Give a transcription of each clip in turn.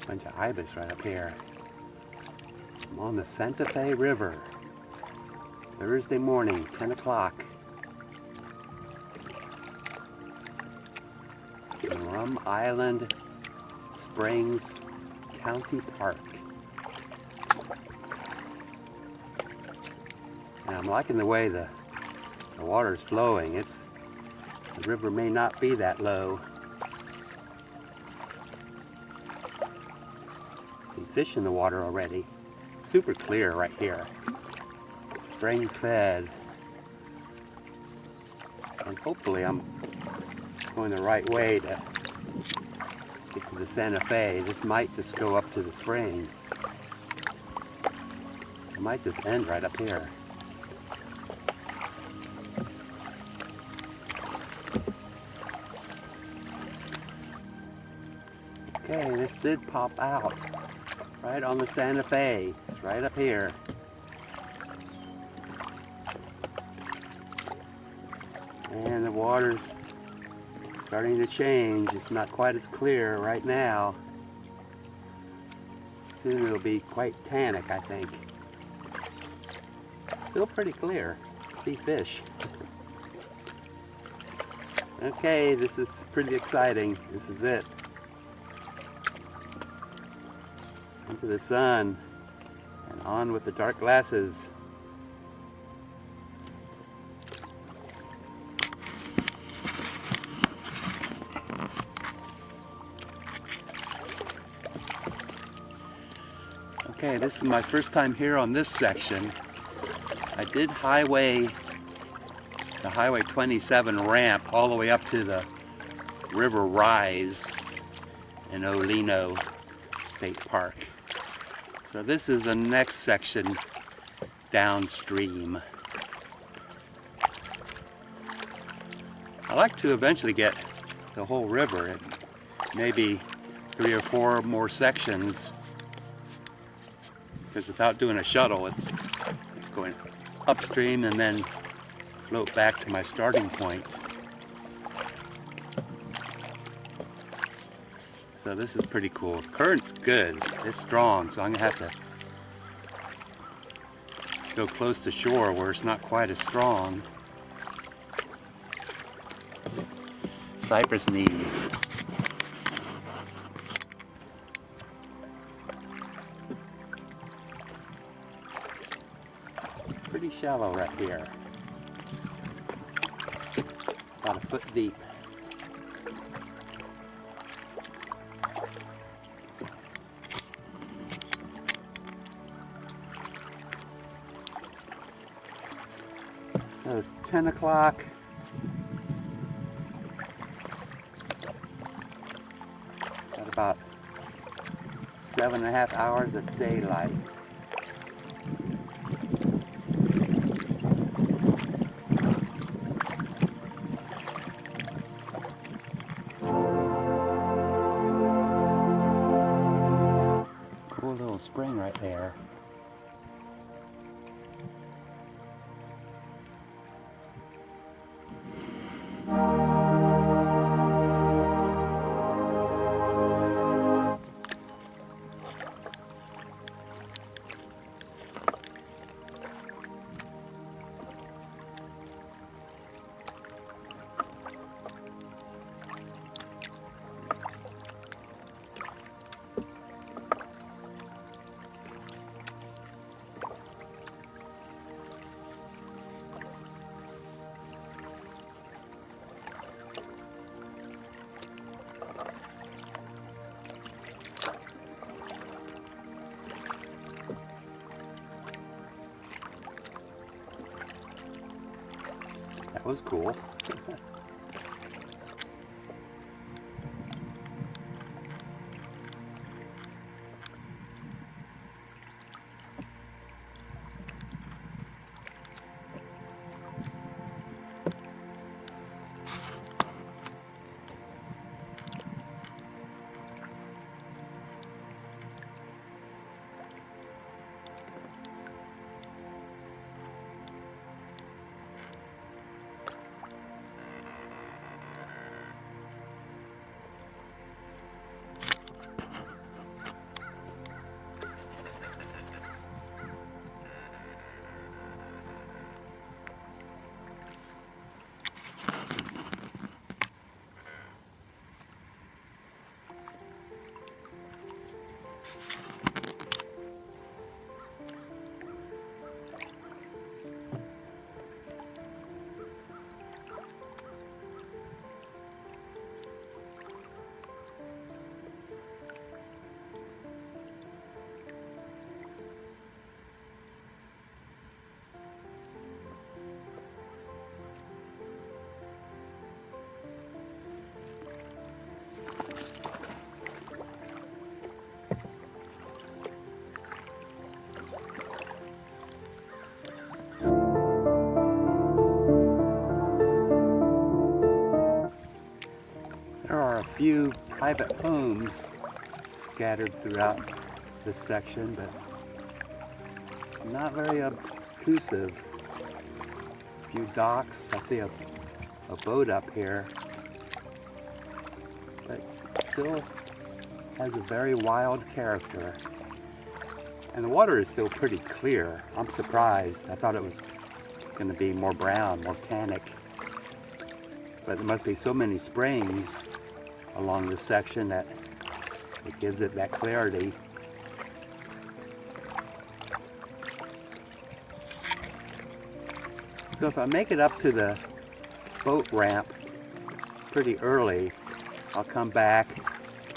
Bunch of ibis right up here. I'm on the Santa Fe River. Thursday morning, 10 o'clock. In Rum Island Springs County Park. And I'm liking the way the water's flowing. The river may not be that low. Some fish in the water already. Super clear right here. Spring fed. And hopefully I'm going the right way to get to the Santa Fe. This might just go up to the spring. It might just end right up here. Okay, this did pop out right on the Santa Fe. It's right up here. And the water's starting to change. It's not quite as clear right now. Soon it'll be quite tannic, I think. Still pretty clear. See fish. Okay, this is pretty exciting. This is it. Into the sun and on with the dark glasses. Okay, this is my first time here on this section. I did the Highway 27 ramp all the way up to the river rise in Olino State Park. So this is the next section downstream. I like to eventually get the whole river, and maybe 3 or 4 more sections, because without doing a shuttle, it's going upstream and then float back to my starting point. So this is pretty cool. The current's good. It's strong, so I'm gonna have to go close to shore where it's not quite as strong. Cypress knees. Pretty shallow right here. About a foot deep. So it's 10 o'clock. Got about 7.5 hours of daylight. Cool little spring right there. That was cool. There are a few private homes scattered throughout this section, but not very obtrusive. A few docks. I see a boat up here, but still has a very wild character. And the water is still pretty clear. I'm surprised. I thought it was going to be more brown, more tannic. But there must be so many springs along this section that it gives it that clarity. So if I make it up to the boat ramp pretty early, I'll come back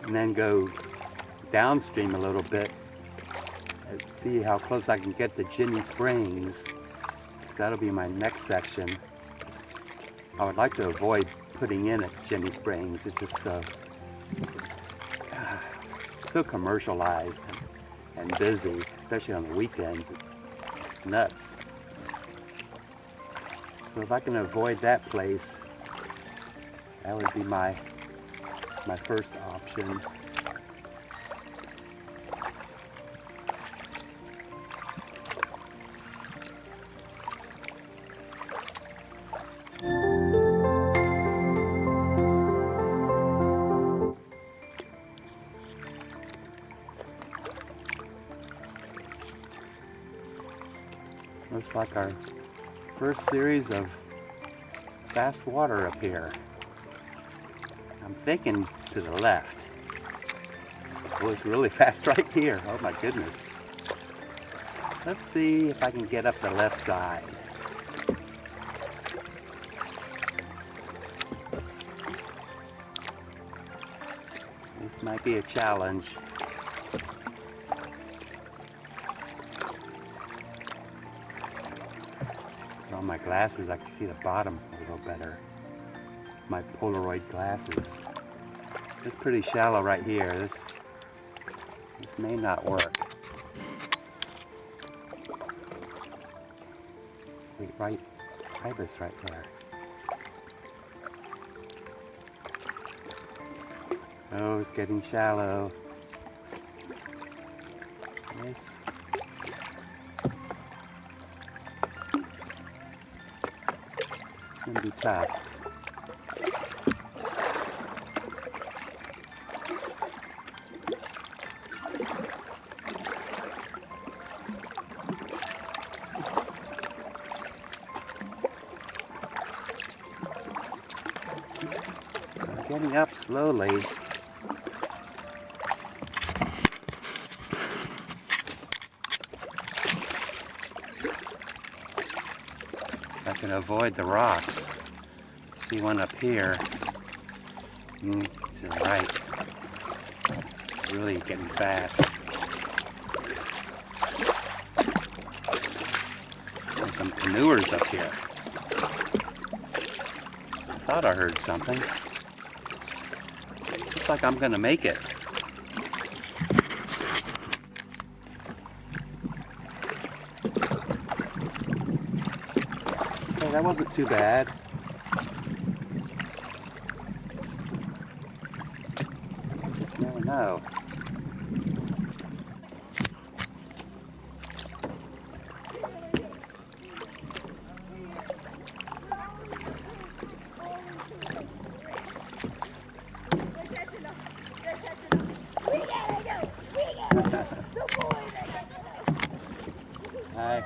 and then go downstream a little bit and see how close I can get to Ginny Springs. That'll be my next section. I would like to avoid putting in at Ginny Springs. It's just so commercialized and busy, especially on the weekends. It's nuts. So if I can avoid that place, that would be my first option. Looks like our first series of fast water up here. I'm thinking to the left. Oh, it's really fast right here. Oh my goodness. Let's see if I can get up the left side. This might be a challenge. On my glasses, I can see the bottom a little better. My Polaroid glasses. It's pretty shallow right here. This may not work. Wait, right, ibis right there. Oh, it's getting shallow. Yes. It's gonna be tough. I'm getting up slowly. I can avoid the rocks. See one up here. To the right. It's really getting fast. There's some canoers up here. I thought I heard something. Looks like I'm gonna make it. Okay, that wasn't too bad. Just never know. Hi.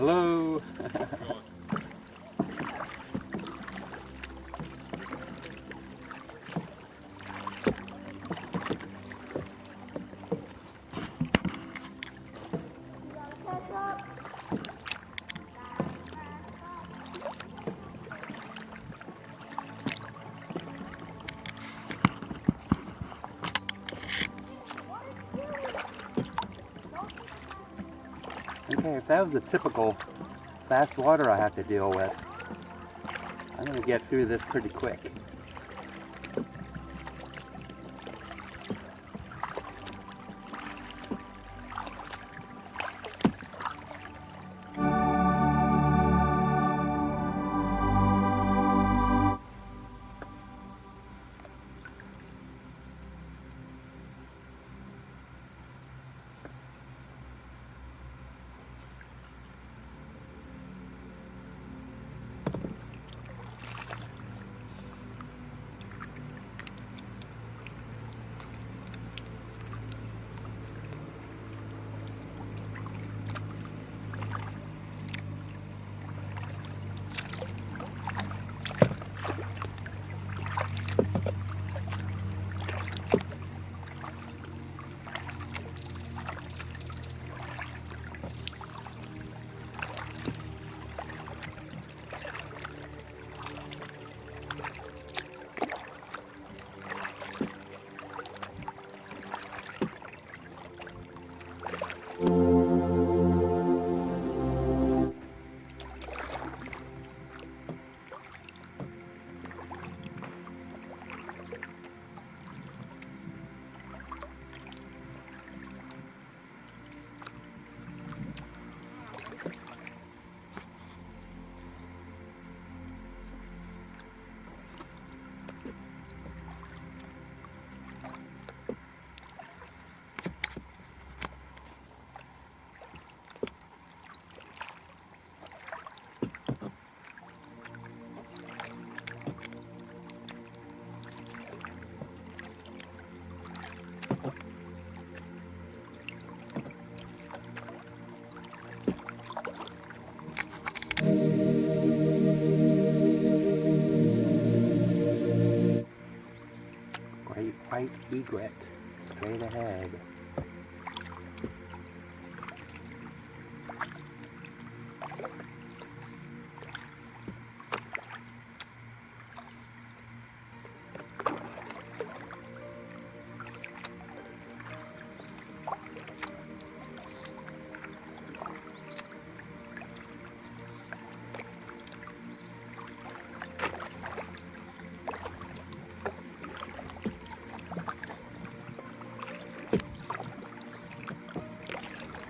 Hello. Okay, if that was a typical fast water I have to deal with, I'm going to get through this pretty quick. Great white egret, straight ahead.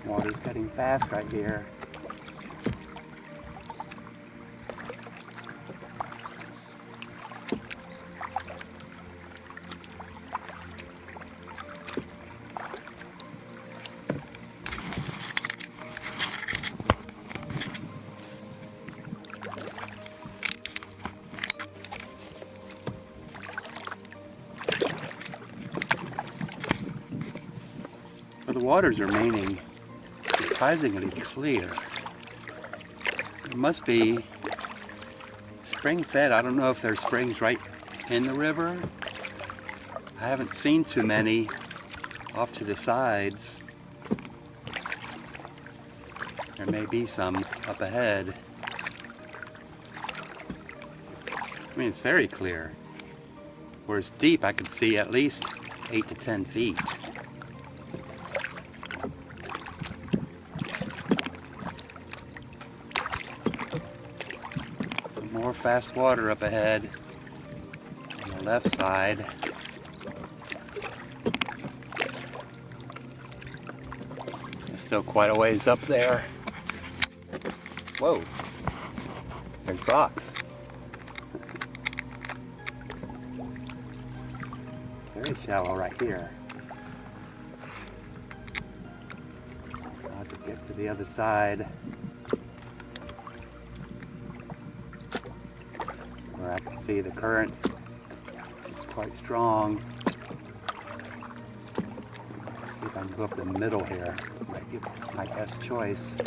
Water's getting fast right here. But the water's remaining surprisingly clear. It must be spring fed. I don't know if there's springs right in the river. I haven't seen too many off to the sides. There may be some up ahead. I mean, it's very clear. Where it's deep, I could see at least 8 to 10 feet. More fast water up ahead on the left side. There's still quite a ways up there. Whoa, there's rocks. Very shallow right here. I'll have to get to the other side, where I can see the current is quite strong. See if I can go up the middle here. Might be my best choice.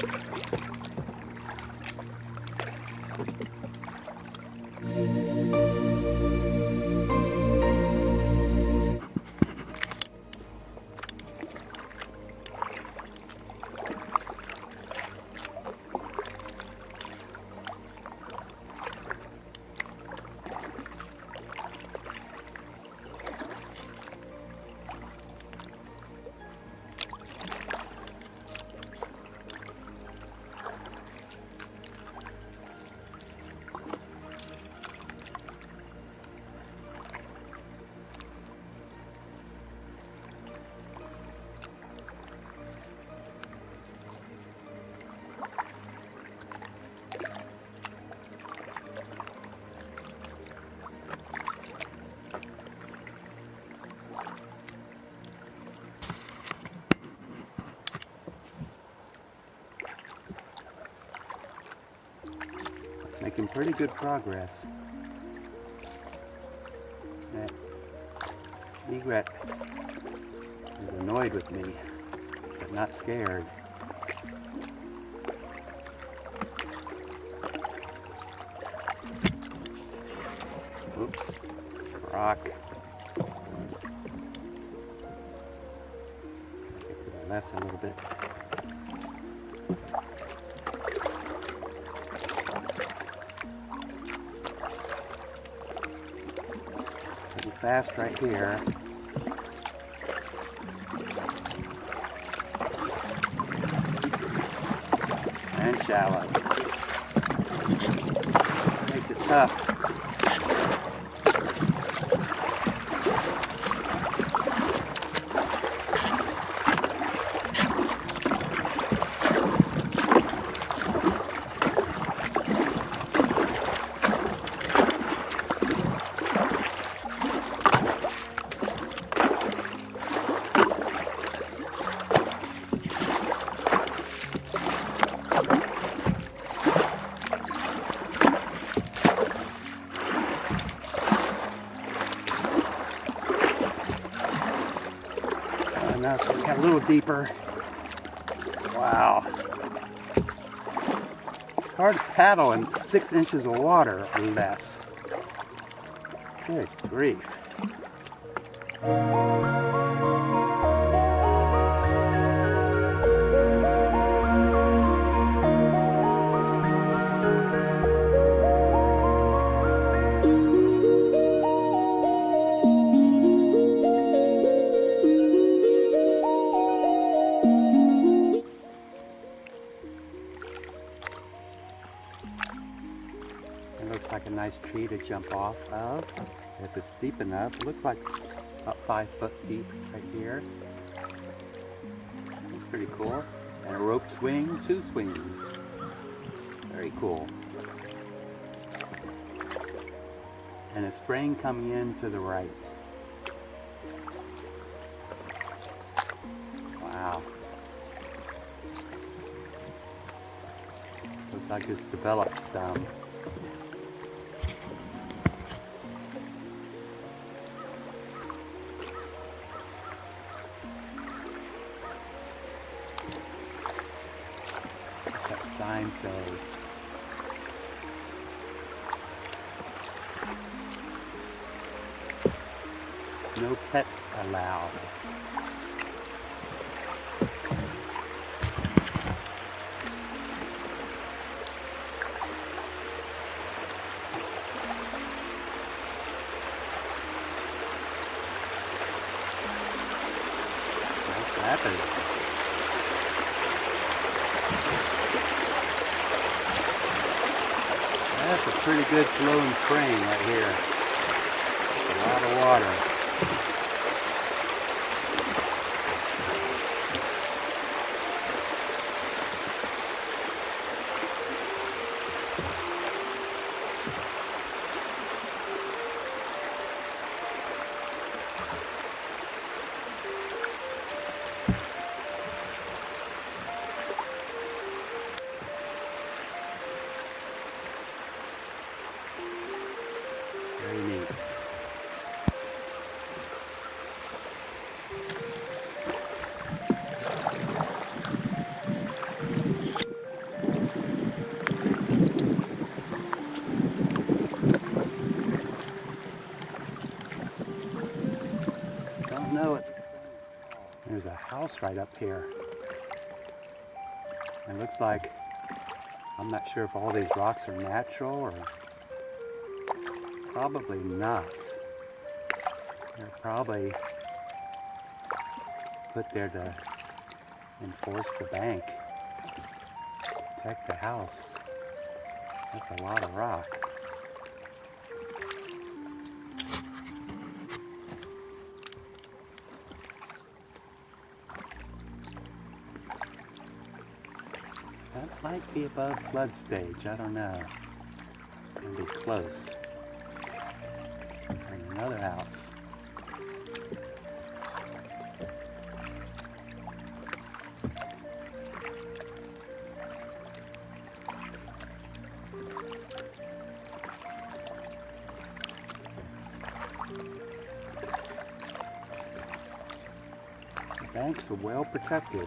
Making pretty good progress. That egret is annoyed with me, but not scared. Oops, rock. Get to the left a little bit. Pretty fast right here. And shallow. Makes it tough. Now so we got a little deeper. Wow. It's hard to paddle in 6 inches of water or less. Good grief. It looks like a nice tree to jump off of if it's steep enough. It looks like about 5 foot deep right here. It's pretty cool. And a rope swing, 2 swings. Very cool. And a spring coming in to the right. Wow. Looks like it's developed some. What's that sign say? No pets allowed. Nice rapids. That's a pretty good flowing spring right here. A lot of water. Very neat. Don't know it. There's a house right up here. It looks like, I'm not sure if all these rocks are natural or probably not. They're probably put there to enforce the bank, protect the house. That's a lot of rock. That might be above flood stage, I don't know. It'll be close. And another house. Banks are well protected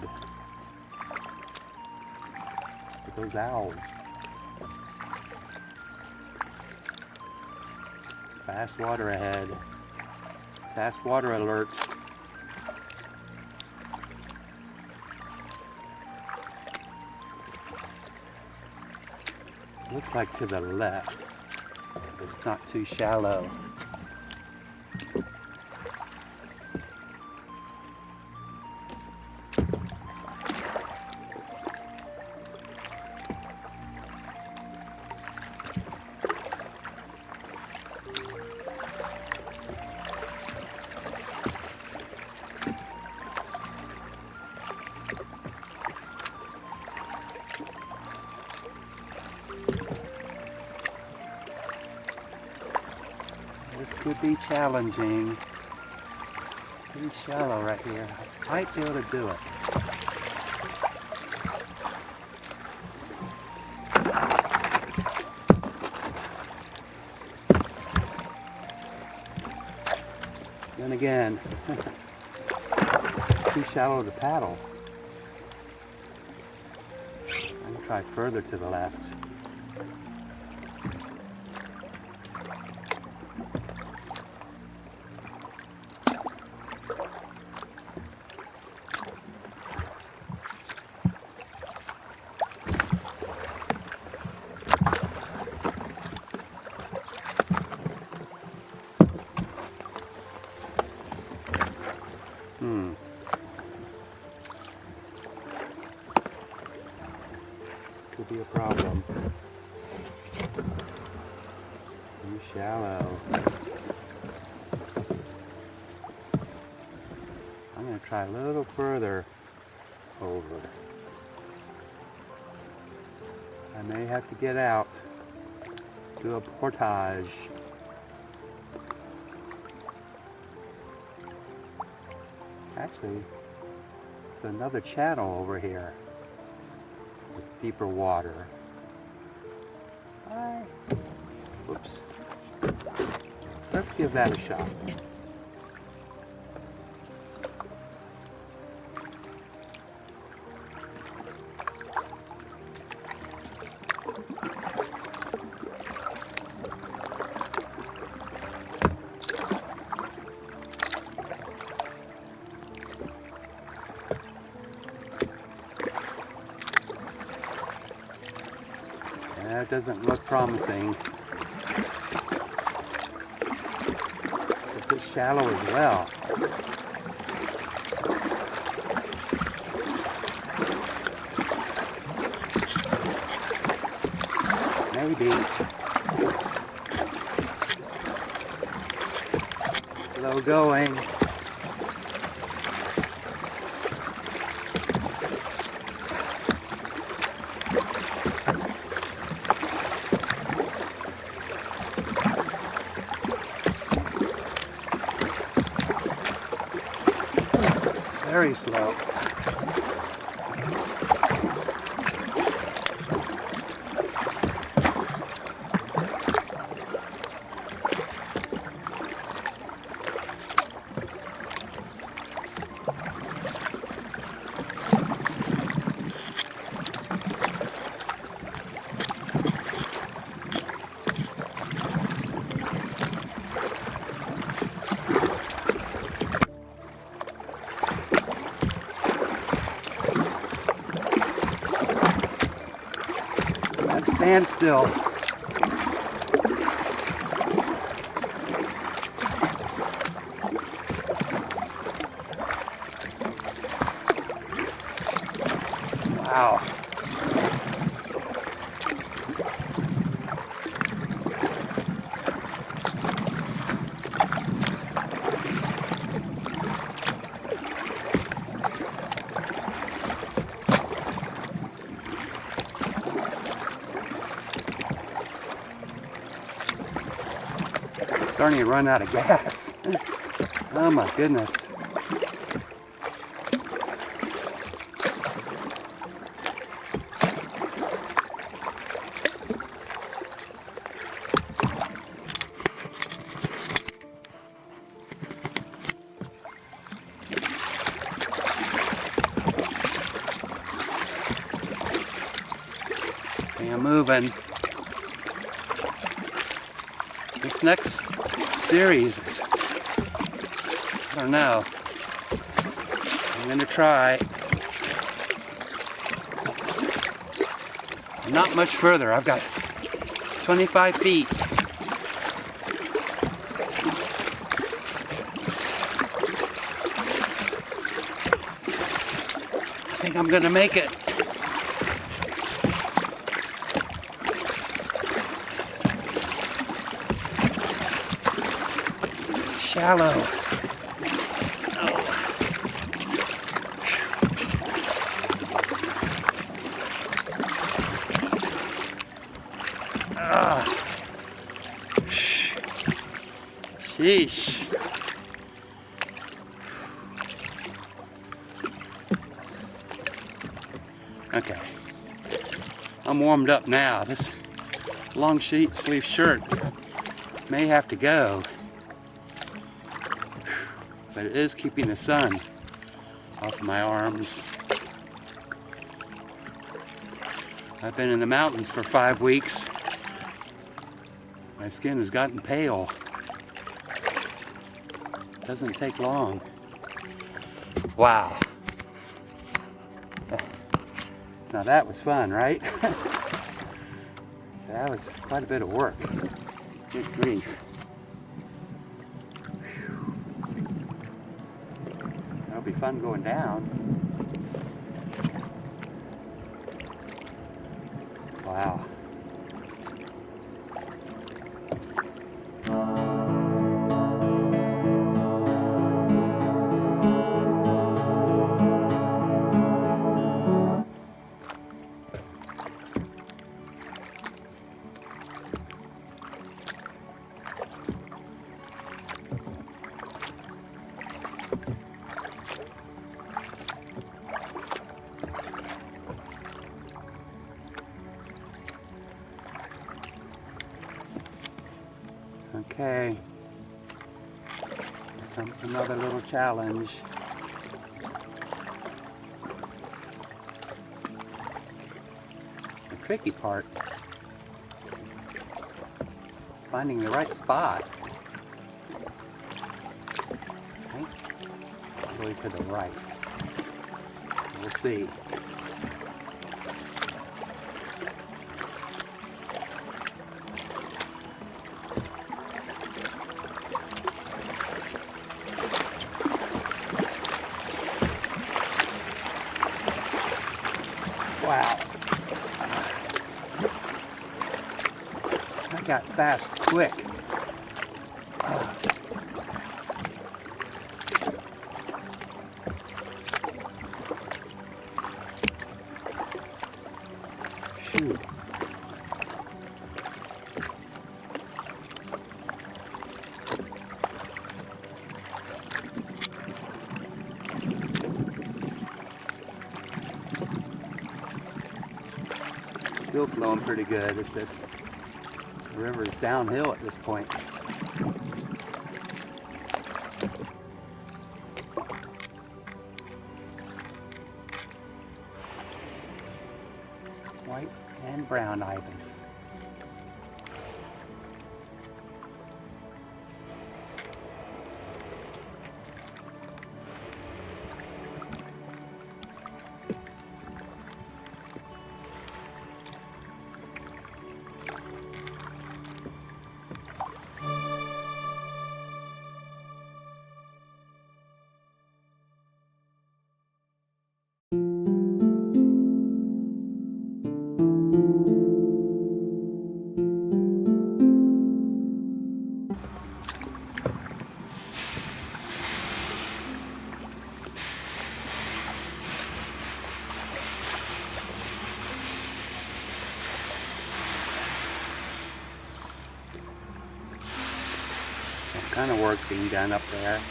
with those owls. Fast water ahead. Fast water alert. Looks like to the left. It's not too shallow. This could be challenging. Pretty shallow right here. I might be able to do it. Then again, too shallow to paddle. I'm gonna try further to the left. This could be a problem. Too shallow. I'm going to try a little further over. I may have to get out, do a portage. Actually, there's another channel over here with deeper water. Whoops. Let's give that a shot. That doesn't look promising. It's shallow as well. Maybe. Slow going. Very slow. Stand still. Wow. Starting to run out of gas. Oh my goodness. moving. This next series is, I don't know. I'm gonna try. Not much further. I've got 25 feet. I think I'm gonna make it. Shallow. Sheesh. Okay. I'm warmed up now. This long sleeve shirt may have to go. But it is keeping the sun off my arms. I've been in the mountains for 5 weeks. My skin has gotten pale. Doesn't take long. Wow. Now that was fun, right? So that was quite a bit of work. Good grief. That'll be fun going down. Wow. Okay, here comes another little challenge. The tricky part, finding the right spot. Okay, really to the right. We'll see. Wow. That got fast quick. Oh. Shoot. Still flowing pretty good. It's just the river is downhill at this point. White and brown ibis. Kind of work being done up there.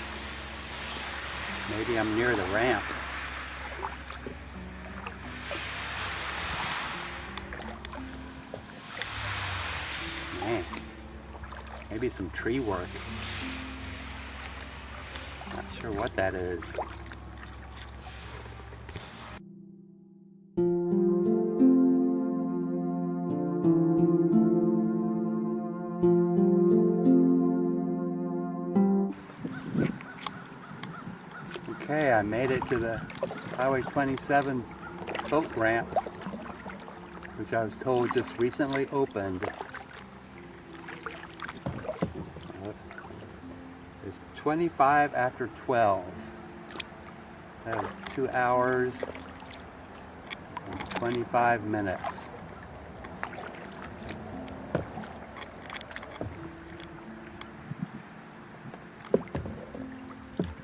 Maybe I'm near the ramp. Man, maybe some tree work. Not sure what that is. made it to the Highway 27 boat ramp, which I was told just recently opened. It's 25 after 12. That was 2 hours and 25 minutes.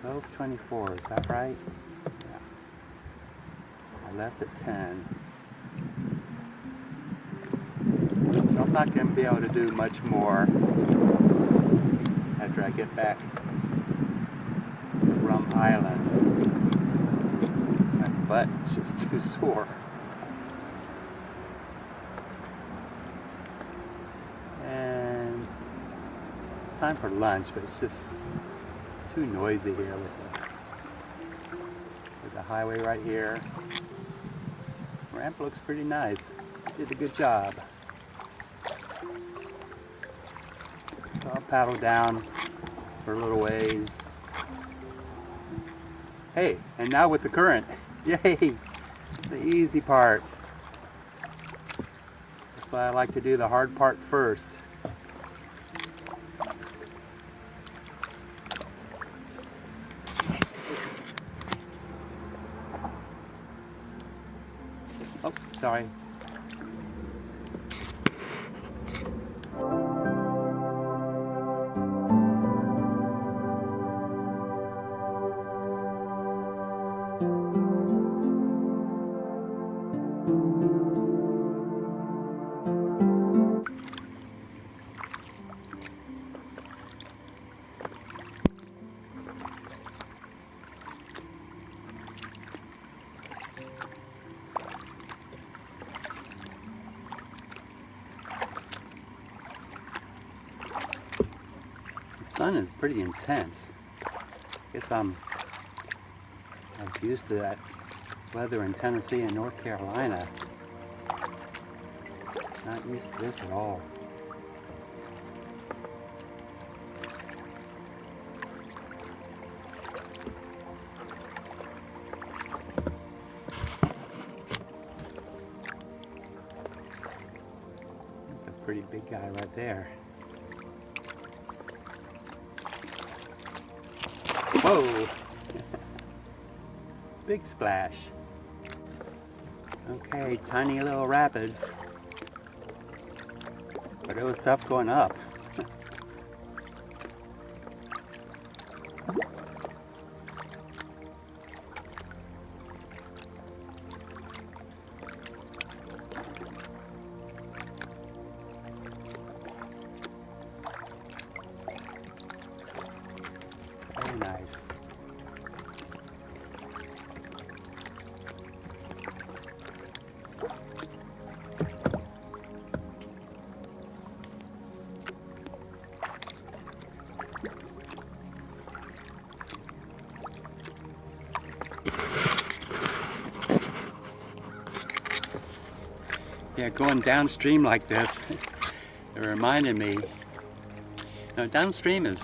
Twelve 24, is that right? Yeah. I left at 10. So I'm not going to be able to do much more after I get back to Rum Island. My butt is just too sore. And it's time for lunch, but it's just too noisy here with the highway right here. Ramp looks pretty nice. Did a good job. So I'll paddle down for a little ways. Hey, and now with the current. Yay! The easy part. That's why I like to do the hard part first. Oh, sorry. The sun is pretty intense. Guess I'm used to that weather in Tennessee and North Carolina. Not used to this at all. That's a pretty big guy right there. Whoa! Big splash. Okay, tiny little rapids. But it was tough going up. Very nice. Yeah, going downstream like this, it reminded me, downstream is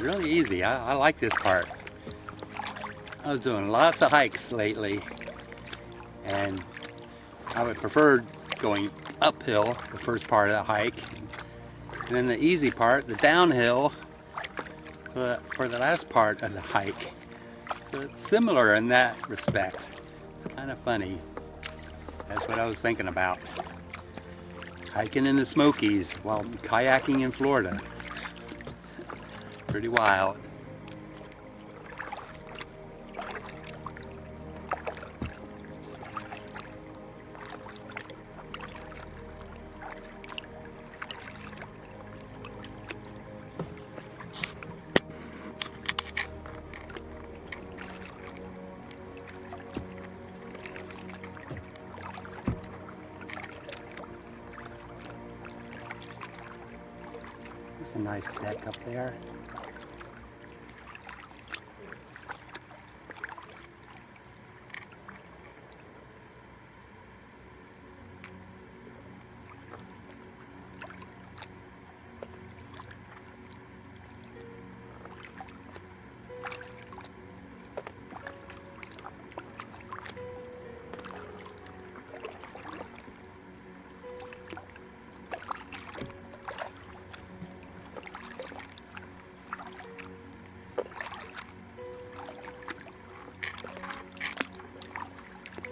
really easy. I like this part. I was doing lots of hikes lately, and I would prefer going uphill the first part of the hike, and then the easy part, the downhill, for the last part of the hike. So it's similar in that respect. It's kind of funny. That's what I was thinking about. Hiking in the Smokies while kayaking in Florida. Pretty wild. There's a nice deck up there.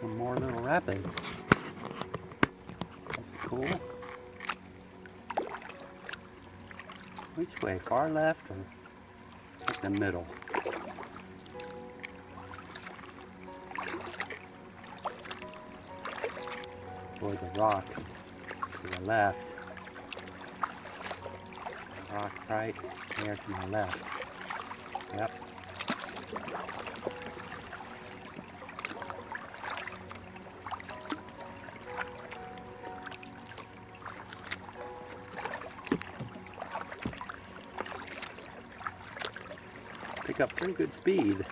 Some more little rapids. That's cool. Which way? Far left or like the middle? Or the rock to the left. Rock right there to the left. Yep. Pick up pretty good speed.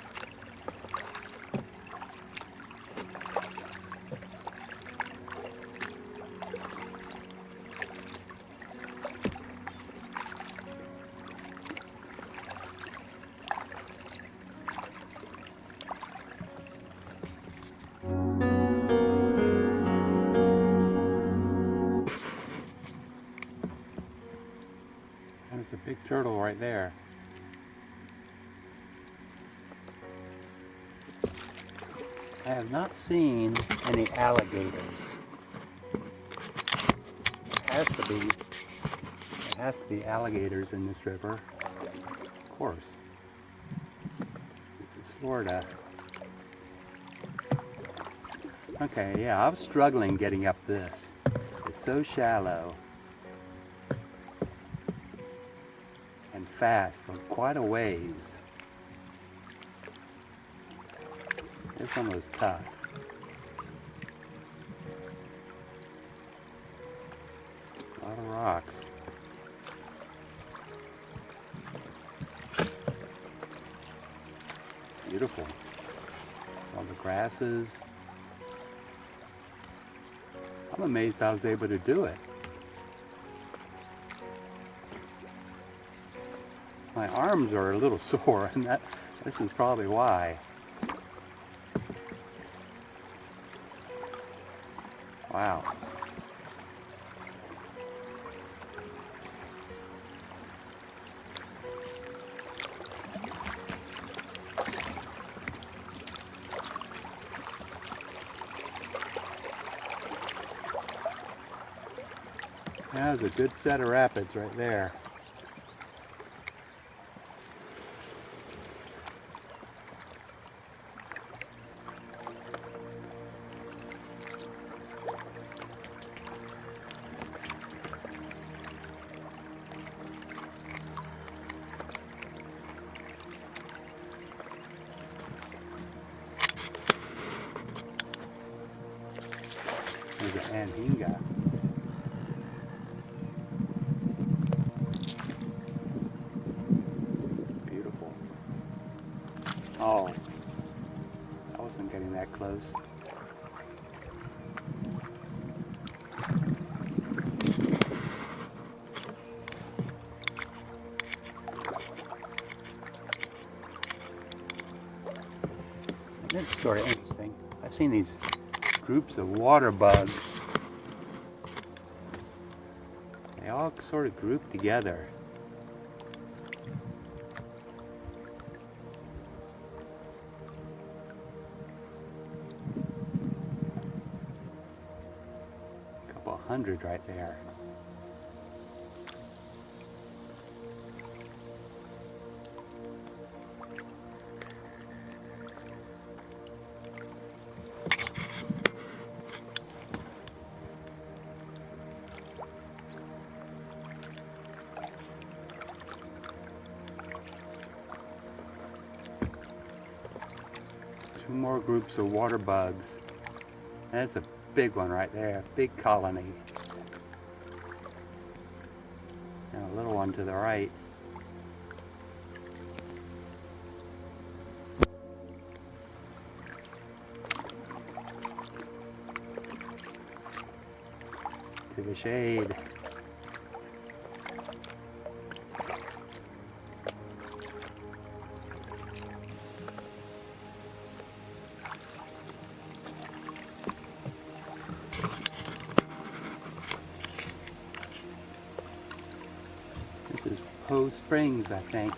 There's a big turtle right there. I have not seen any alligators. There has to be alligators in this river. Of course. This is Florida. Okay, yeah, I was struggling getting up this. It's so shallow and fast for quite a ways. This one was tough. A lot of rocks. Beautiful. All the grasses. I'm amazed I was able to do it. My arms are a little sore, and this is probably why. Wow. That was a good set of rapids right there. There's an anhinga. Beautiful. Oh, I wasn't getting that close. It's sort of interesting. I've seen these groups of water bugs. They all sort of group together. A couple hundred right there. Two more groups of water bugs. That's a big one right there, a big colony. And a little one to the right. To the shade. This is Poe Springs, I think.